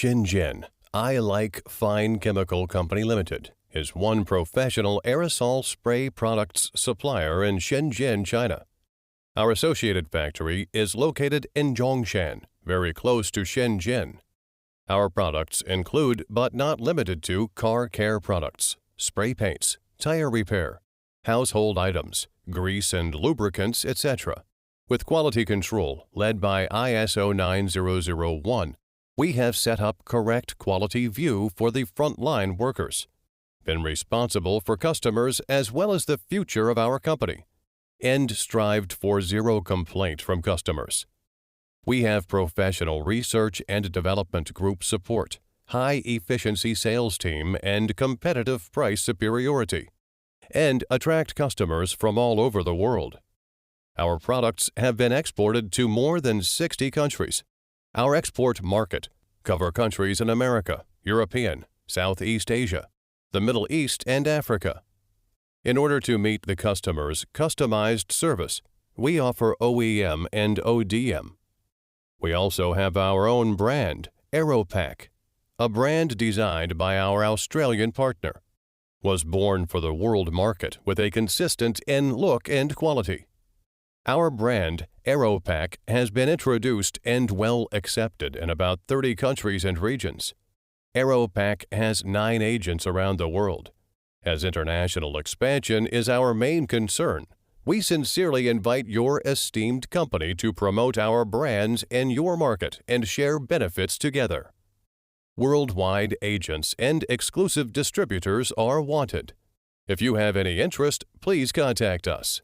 Shenzhen, I Like Fine Chemical Company Limited is one professional aerosol spray products supplier in Shenzhen, China. Our associated factory is located in Zhongshan, very close to Shenzhen. Our products include, but not limited to, car care products, spray paints, tire repair, household items, grease and lubricants, etc. With quality control led by ISO 9001, we have set up correct quality view for the frontline workers, been responsible for customers as well as the future of our company, and strived for zero complaint from customers. We have professional research and development group support, high-efficiency sales team, and competitive price superiority, and attract customers from all over the world. Our products have been exported to more than 60 countries. Our export market cover countries in America, European, Southeast Asia, the Middle East, and Africa. In order to meet the customer's customized service, we offer OEM and ODM. We also have our own brand, Aeropak, a brand designed by our Australian partner, was born for the world market with a consistent in look and quality. Our brand, Aeropak, has been introduced and well accepted in about 30 countries and regions. Aeropak has 9 agents around the world. As international expansion is our main concern, we sincerely invite your esteemed company to promote our brands in your market and share benefits together. Worldwide agents and exclusive distributors are wanted. If you have any interest, please contact us.